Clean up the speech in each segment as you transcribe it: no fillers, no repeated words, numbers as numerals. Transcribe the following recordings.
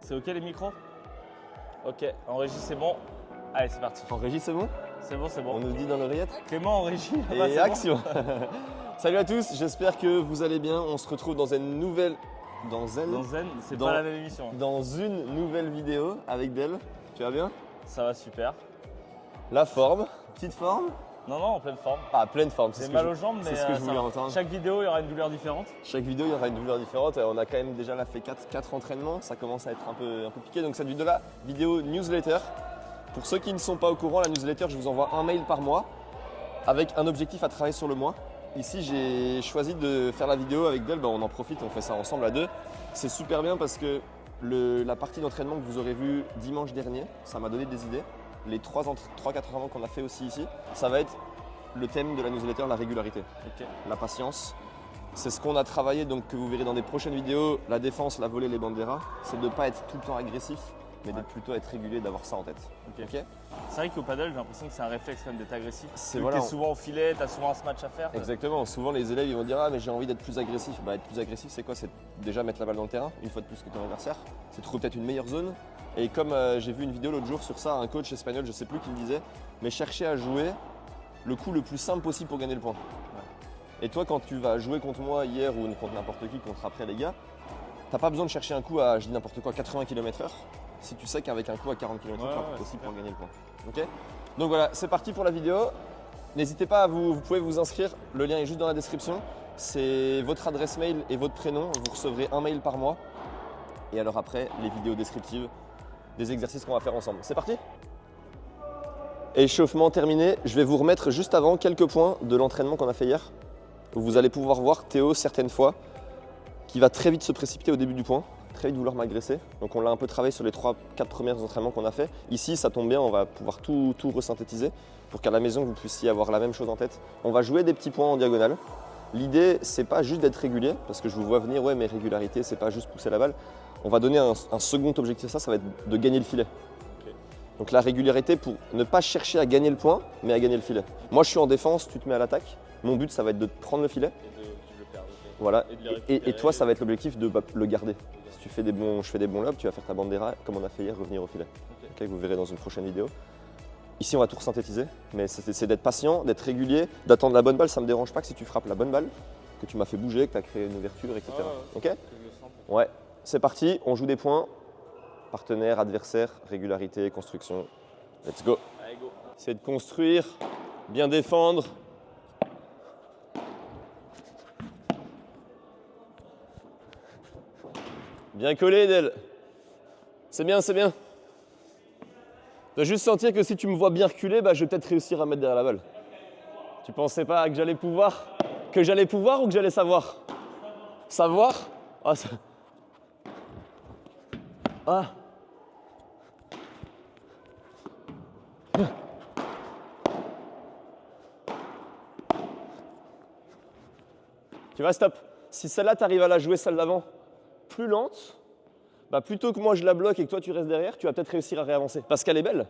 C'est ok les micros? Ok, en régie c'est bon. Allez, c'est parti. En régie, c'est bon? C'est bon, c'est On bon. nous dit dans l'oreillette. Clément en régie. Et bah, c'est action. Salut à tous, j'espère que vous allez bien. On se retrouve dans une nouvelle... Bon. Dans Zen, c'est Dans- pas la même émission. Dans une nouvelle vidéo avec Del. Tu vas bien? Ça va super. La forme, petite forme? Non, non, en pleine forme. Ah, pleine forme, c'est J'ai ce que mal je- aux jambes, mais c'est ce que je ça voulais va. entendre. Chaque vidéo, il y aura une douleur différente. Chaque vidéo, il y aura une douleur différente. On a quand même déjà là fait 4 entraînements. Ça commence à être un peu piqué. Donc, cette vidéo-là, vidéo newsletter. Pour ceux qui ne sont pas au courant, la newsletter, je vous envoie un mail par mois avec un objectif à travailler sur le mois. Ici, j'ai choisi de faire la vidéo avec Del. On en profite, on fait ça ensemble à deux. C'est super bien parce que la partie d'entraînement que vous aurez vue dimanche dernier, ça m'a donné des idées. Les 3-4 entraînements qu'on a fait aussi ici, ça va être le thème de la newsletter, la régularité, Ok. la patience. C'est ce qu'on a travaillé, donc que vous verrez dans des prochaines vidéos, la défense, la volée, les banderas. C'est de ne pas être tout le temps agressif, mais d'être plutôt être régulier, d'avoir ça en tête. Ok. Ok. C'est vrai qu'au paddle, j'ai l'impression que c'est un réflexe quand même d'être agressif. C'est Vu que voilà, t'es souvent au filet, t'as souvent un match à faire. Exactement. Souvent, les élèves ils vont dire ah mais j'ai envie d'être plus agressif. Bah, être plus agressif, c'est quoi? C'est déjà mettre la balle dans le terrain une fois de plus que ton adversaire. C'est trouver peut-être une meilleure zone. Et comme j'ai vu une vidéo l'autre jour sur ça, un coach espagnol, je sais plus qui me disait, mais chercher à jouer le coup le plus simple possible pour gagner le point. Et toi, quand tu vas jouer contre moi hier ou contre n'importe qui, contre après les gars, t'as pas besoin de chercher un coup à, je dis n'importe quoi, 80 km/h. Si tu sais qu'avec un coup à 40 km/h, tu vas possible pour gagner le point. Ok. Donc voilà, c'est parti pour la vidéo. N'hésitez pas, vous pouvez vous inscrire, le lien est juste dans la description. C'est votre adresse mail et votre prénom, vous recevrez un mail par mois. Et alors après, les vidéos descriptives des exercices qu'on va faire ensemble. C'est parti? Échauffement terminé, je vais vous remettre juste avant quelques points de l'entraînement qu'on a fait hier. Vous allez pouvoir voir Théo certaines fois qui va très vite se précipiter au début du point, très vite vouloir m'agresser. Donc on l'a un peu travaillé sur les 3-4 premiers entraînements qu'on a fait. Ici ça tombe bien, on va pouvoir tout resynthétiser pour qu'à la maison vous puissiez avoir la même chose en tête. On va jouer des petits points en diagonale. L'idée c'est pas juste d'être régulier, parce que je vous vois venir, ouais mais régularité c'est pas juste pousser la balle. On va donner un second objectif à ça, ça va être de gagner le filet. Donc la régularité pour ne pas chercher à gagner le point, mais à gagner le filet. Moi je suis en défense, tu te mets à l'attaque. Mon but ça va être de prendre le filet. Voilà. Et toi ça va être l'objectif de le garder. Si tu fais je fais des bons lobes, tu vas faire ta bandera comme on a fait hier, revenir au filet. Ok, vous verrez dans une prochaine vidéo. Ici on va tout synthétiser, mais c'est d'être patient, d'être régulier, d'attendre la bonne balle. Ça ne me dérange pas que si tu frappes la bonne balle, que tu m'as fait bouger, que tu as créé une ouverture, etc. Ok. Ouais, c'est parti, on joue des points. Partenaire, adversaire, régularité, construction. Let's go. Allez, go. C'est de construire, bien défendre. Bien collé, Del. C'est bien, c'est bien. Tu dois juste sentir que si tu me vois bien reculer, je vais peut-être réussir à mettre derrière la balle. Tu pensais pas que j'allais pouvoir? Que j'allais pouvoir ou que j'allais savoir? Savoir? Ah, ça... Ah. Tu vois, stop. Si celle-là, tu arrives à la jouer, celle d'avant, plus lente, plutôt que moi je la bloque et que toi tu restes derrière, tu vas peut-être réussir à réavancer. Parce qu'elle est belle,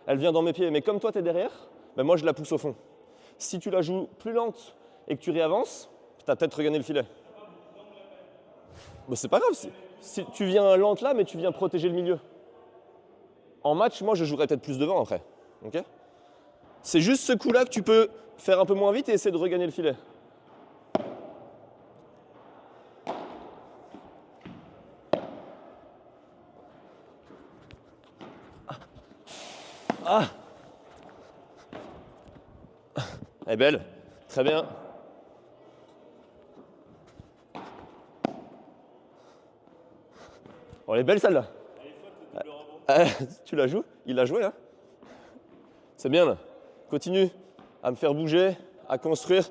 elle vient dans mes pieds. Mais comme toi tu es derrière, moi je la pousse au fond. Si tu la joues plus lente et que tu réavances, tu as peut-être regagné le filet. C'est pas grave. Si tu viens lente là, mais tu viens protéger le milieu. En match, moi je jouerai peut-être plus devant après. Okay. C'est juste ce coup-là que tu peux faire un peu moins vite et essayer de regagner le filet. Ah. Elle est belle, très bien. Oh, elle est belle celle-là. Tu la joues? Il l'a joué, hein? C'est bien là. Continue à me faire bouger, à construire.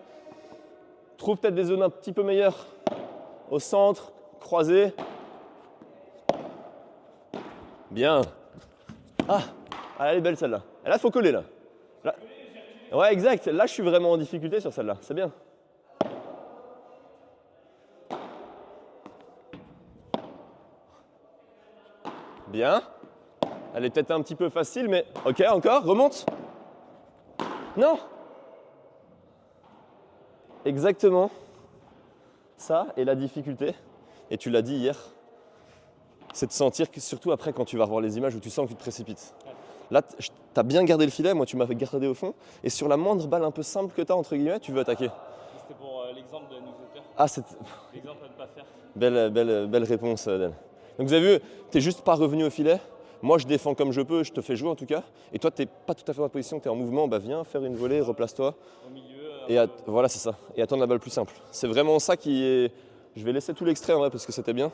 Trouve peut-être des zones un petit peu meilleures. Au centre, croisé. Bien. Ah, elle est belle celle-là. Et là, il faut coller là. Ouais, exact. Là, je suis vraiment en difficulté sur celle-là. C'est bien. Bien. Elle est peut-être un petit peu facile, mais... Ok, encore, remonte. Non. Exactement. Ça et la difficulté. Et tu l'as dit hier. c'est de sentir que, surtout après quand tu vas revoir les images où tu sens que tu te précipites. Là, tu as bien gardé le filet, moi tu m'as fait garder au fond, et sur la moindre balle un peu simple que tu as, entre guillemets, tu veux attaquer. C'était pour l'exemple de newsletter. Ah, c'est L'exemple à ne pas faire. belle réponse, Dan. Donc vous avez vu, tu n'es juste pas revenu au filet. Moi, je défends comme je peux, je te fais jouer en tout cas. Et toi, tu n'es pas tout à fait dans la position, tu es en mouvement, bah viens faire une volée, replace-toi. Au milieu. Et voilà, c'est ça. Et attendre la balle plus simple. C'est vraiment ça qui est. Je vais laisser tout l'extrait en vrai parce que c'était bien.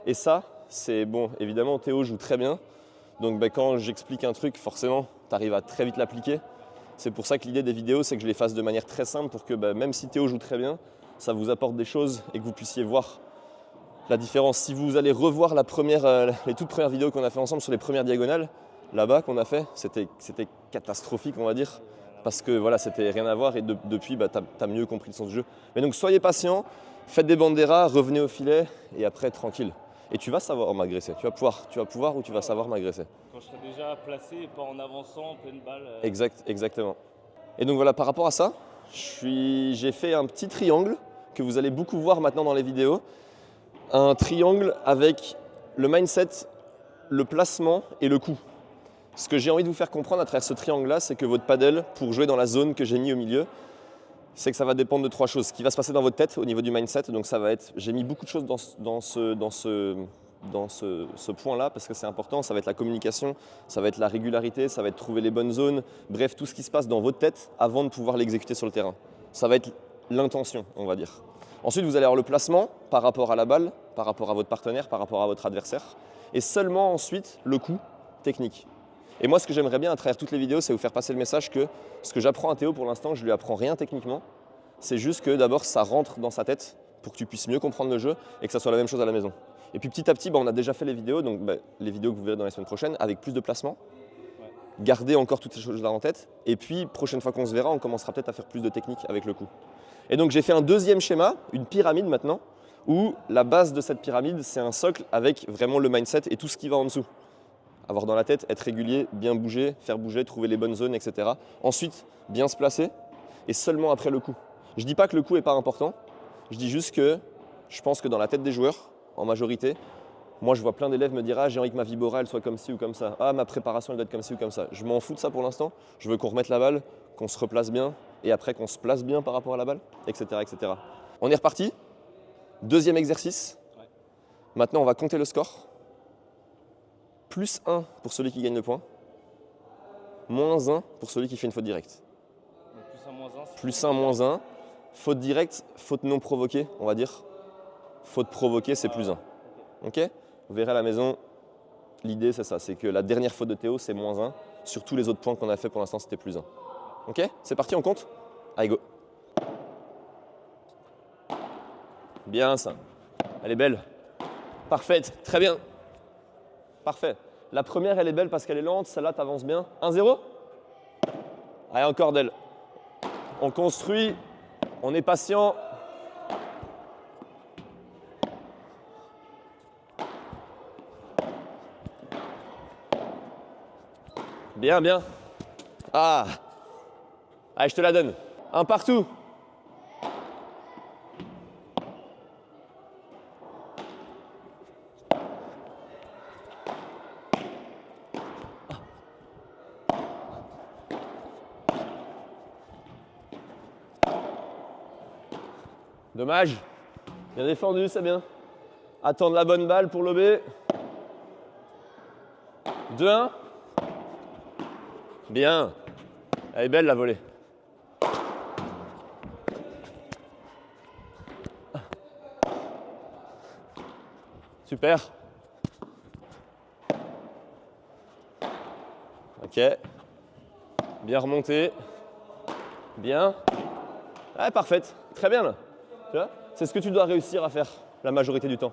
Et ça, c'est bon. Évidemment, Théo joue très bien. Donc quand j'explique un truc, forcément, tu arrives à très vite l'appliquer. C'est pour ça que l'idée des vidéos, c'est que je les fasse de manière très simple pour que même si Théo joue très bien, ça vous apporte des choses et que vous puissiez voir la différence. Si vous allez revoir les toutes premières vidéos qu'on a fait ensemble sur les premières diagonales, là-bas qu'on a fait, c'était catastrophique, on va dire. Parce que voilà, c'était rien à voir et depuis, tu as mieux compris le sens du jeu. Mais donc soyez patient, faites des banderas, revenez au filet et après tranquille. Et tu vas savoir m'agresser, tu vas pouvoir ou tu vas savoir m'agresser. Quand je serai déjà placé et pas en avançant, en pleine balle. Exactement. Et donc voilà, par rapport à ça, j'ai fait un petit triangle que vous allez beaucoup voir maintenant dans les vidéos. Un triangle avec le mindset, le placement et le coup. Ce que j'ai envie de vous faire comprendre à travers ce triangle-là, c'est que votre paddle, pour jouer dans la zone que j'ai mis au milieu, c'est que ça va dépendre de trois choses. Ce qui va se passer dans votre tête au niveau du mindset, donc ça va être, j'ai mis beaucoup de choses dans ce point-là parce que c'est important. Ça va être la communication, ça va être la régularité, ça va être trouver les bonnes zones. Bref, tout ce qui se passe dans votre tête avant de pouvoir l'exécuter sur le terrain. Ça va être l'intention, on va dire. Ensuite, vous allez avoir le placement par rapport à la balle, par rapport à votre partenaire, par rapport à votre adversaire. Et seulement ensuite, le coup technique. Et moi, ce que j'aimerais bien à travers toutes les vidéos, c'est vous faire passer le message que ce que j'apprends à Théo pour l'instant, je lui apprends rien techniquement. C'est juste que d'abord, ça rentre dans sa tête pour que tu puisses mieux comprendre le jeu et que ça soit la même chose à la maison. Et puis petit à petit, on a déjà fait les vidéos, donc les vidéos que vous verrez dans les semaines prochaines, avec plus de placement. Ouais. Gardez encore toutes ces choses-là en tête. Et puis, prochaine fois qu'on se verra, on commencera peut-être à faire plus de technique avec le coup. Et donc, j'ai fait un deuxième schéma, une pyramide maintenant, où la base de cette pyramide, c'est un socle avec vraiment le mindset et tout ce qui va en dessous. Avoir dans la tête, être régulier, bien bouger, faire bouger, trouver les bonnes zones, etc. Ensuite, bien se placer et seulement après le coup. Je ne dis pas que le coup n'est pas important, je dis juste que je pense que dans la tête des joueurs, en majorité, moi je vois plein d'élèves me dire « Ah, j'ai envie que ma vibora elle soit comme ci ou comme ça. Ah, ma préparation elle doit être comme ci ou comme ça. » Je m'en fous de ça pour l'instant. Je veux qu'on remette la balle, qu'on se replace bien et après qu'on se place bien par rapport à la balle, etc. etc. On est reparti. Deuxième exercice. Ouais. Maintenant, on va compter le score. Plus 1 pour celui qui gagne le point, moins 1 pour celui qui fait une faute directe. Donc plus 1, moins 1. Plus 1, moins 1. Faute directe, faute non provoquée, on va dire. Faute provoquée, c'est plus 1. Ok ? Vous verrez à la maison, l'idée c'est ça, c'est que la dernière faute de Théo, c'est moins 1. Sur tous les autres points qu'on a fait pour l'instant, c'était plus 1. Ok ? C'est parti, on compte ? Allez, go. Bien ça. Elle est belle. Parfaite, très bien. Parfait. La première, elle est belle parce qu'elle est lente. Celle-là, tu avances bien. 1-0 ? Allez, encore d'elle. On construit. On est patient. Bien, bien. Ah. Allez, je te la donne. Un partout. Dommage. Bien défendu, c'est bien. Attendre la bonne balle pour lober. 2-1. Bien. Elle est belle la volée. Super. Ok. Bien remonté. Bien. Ah, parfaite. Très bien là. Tu vois ? C'est ce que tu dois réussir à faire la majorité du temps.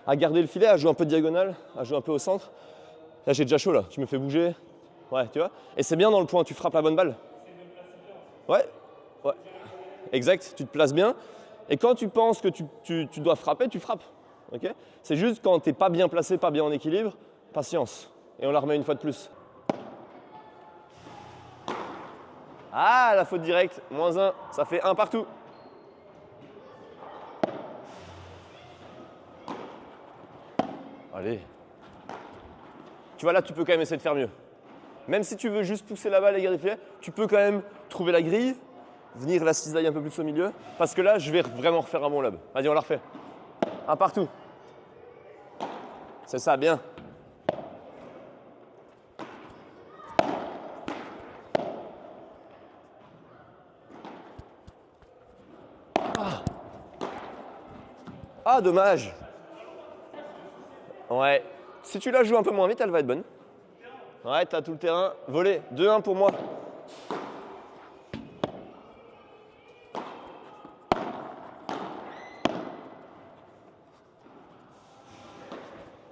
À garder le filet, à jouer un peu de diagonale, à jouer un peu au centre. Là, j'ai déjà chaud là. Tu me fais bouger. Ouais, tu vois ? Et c'est bien dans le point, tu frappes la bonne balle. Ouais. Ouais. Exact, tu te places bien. Et quand tu penses que tu dois frapper, tu frappes. Okay ? C'est juste quand tu n'es pas bien placé, pas bien en équilibre, patience. Et on la remet une fois de plus. Ah, la faute directe, moins 1, ça fait 1 partout. Allez, Tu vois là, tu peux quand même essayer de faire mieux. Même si tu veux juste pousser la balle et griffer, tu peux quand même trouver la grille, venir la cisaille un peu plus au milieu. Parce que là, je vais vraiment refaire un bon lob. Vas-y, on la refait. Un partout. C'est ça, bien. Ah, dommage. Ouais. Si tu la joues un peu moins vite, elle va être bonne. Ouais, t'as tout le terrain. Volé. 2-1 pour moi.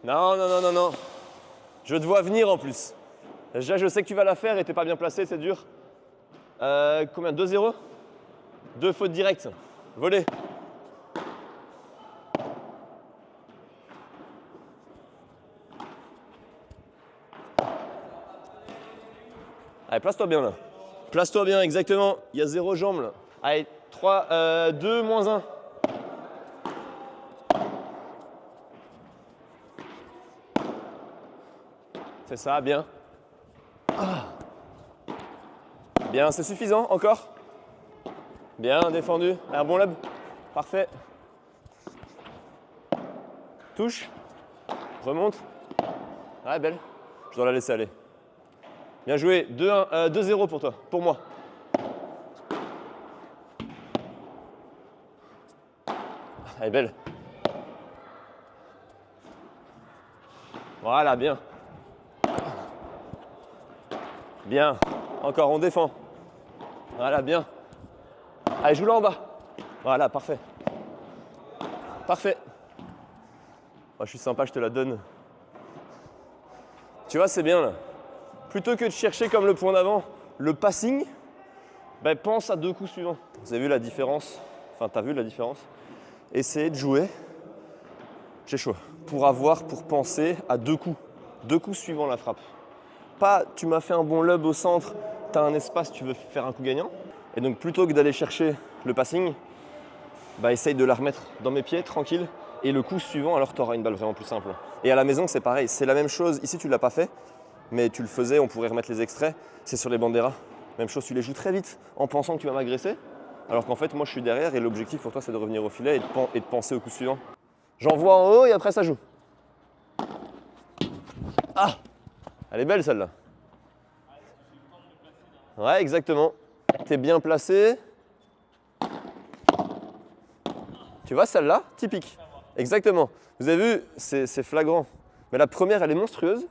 Non, non, non, non, non. Je te vois venir en plus. Déjà, je sais que tu vas la faire et t'es pas bien placé, c'est dur. Combien? 2-0? 2 fautes directes. Volé. Allez, place-toi bien là. Place-toi bien, exactement. Il y a 0 jambe là. Allez, 3, 2, moins 1. C'est ça, bien. Ah. Bien, c'est suffisant, encore. Bien, défendu. Un bon lob. Parfait. Touche. Remonte. Ouais, belle. Je dois la laisser aller. Bien joué. 2-1, 2-0 pour toi, pour moi. Elle est belle. Voilà, bien. Bien. Encore, on défend. Voilà, bien. Allez, joue-la en bas. Voilà, parfait. Parfait. Oh, je suis sympa, je te la donne. Tu vois, c'est bien là. Plutôt que de chercher comme le point d'avant le passing, ben, pense à 2 coups suivants. Vous avez vu la différence? Enfin, tu as vu la différence? Essayez de jouer, j'ai chaud, pour penser à 2 coups. 2 coups suivant la frappe. Pas, tu m'as fait un bon lob au centre, tu as un espace, tu veux faire un coup gagnant. Et donc, plutôt que d'aller chercher le passing, bah, essaye de la remettre dans mes pieds, tranquille. Et le coup suivant, alors tu auras une balle vraiment plus simple. Et à la maison, c'est pareil, c'est la même chose. Ici, tu ne l'as pas fait, mais tu le faisais, on pourrait remettre les extraits. C'est sur les banderas. Même chose, tu les joues très vite en pensant que tu vas m'agresser. Alors qu'en fait, moi, je suis derrière et l'objectif pour toi, c'est de revenir au filet et de penser au coup suivant. J'envoie en haut et après, ça joue. Ah! Elle est belle, celle-là. Ouais, exactement. T'es bien placé. Tu vois, celle-là, typique. Exactement. Vous avez vu, c'est flagrant. Mais la première, elle est monstrueuse.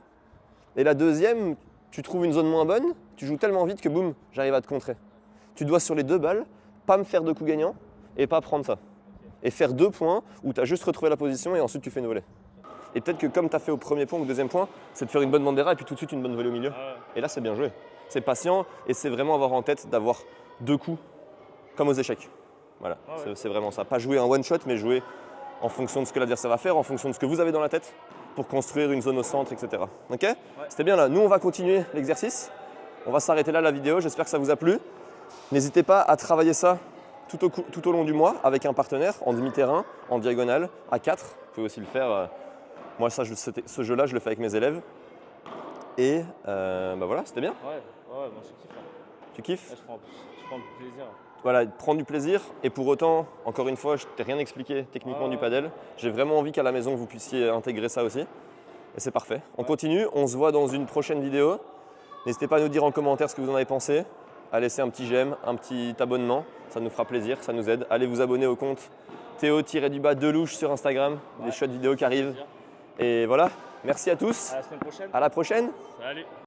Et la deuxième, tu trouves une zone moins bonne, tu joues tellement vite que boum, j'arrive à te contrer. Tu dois sur les 2 balles, pas me faire 2 coups gagnants et pas prendre ça. Et faire 2 points où tu as juste retrouvé la position et ensuite tu fais une volée. Et peut-être que comme tu as fait au premier point ou au deuxième point, c'est de faire une bonne bandera et puis tout de suite une bonne volée au milieu. Et là, c'est bien joué. C'est patient et c'est vraiment avoir en tête d'avoir 2 coups comme aux échecs. Voilà, c'est vraiment ça. Pas jouer un one-shot, mais jouer en fonction de ce que l'adversaire va faire, en fonction de ce que vous avez dans la tête pour construire une zone au centre, etc. Ok? Ouais. C'était bien là. Nous, on va continuer l'exercice. On va s'arrêter là la vidéo. J'espère que ça vous a plu. N'hésitez pas à travailler ça tout au long du mois avec un partenaire, en demi-terrain, en diagonale, à 4. Vous pouvez aussi le faire. Moi, ce jeu-là, je le fais avec mes élèves. Et bah voilà, c'était bien. Ouais, moi je kiffe. Tu kiffes? Ouais, je prends du plaisir. Voilà, prendre du plaisir. Et pour autant, encore une fois, je t'ai rien expliqué techniquement du padel. J'ai vraiment envie qu'à la maison, vous puissiez intégrer ça aussi. Et c'est parfait. On continue, on se voit dans une prochaine vidéo. N'hésitez pas à nous dire en commentaire ce que vous en avez pensé. À laisser un petit j'aime, un petit abonnement. Ça nous fera plaisir, ça nous aide. Allez vous abonner au compte Théo-Delouche sur Instagram. Des chouettes vidéos qui arrivent. Et voilà, merci à tous. À la semaine prochaine. À la prochaine. Salut.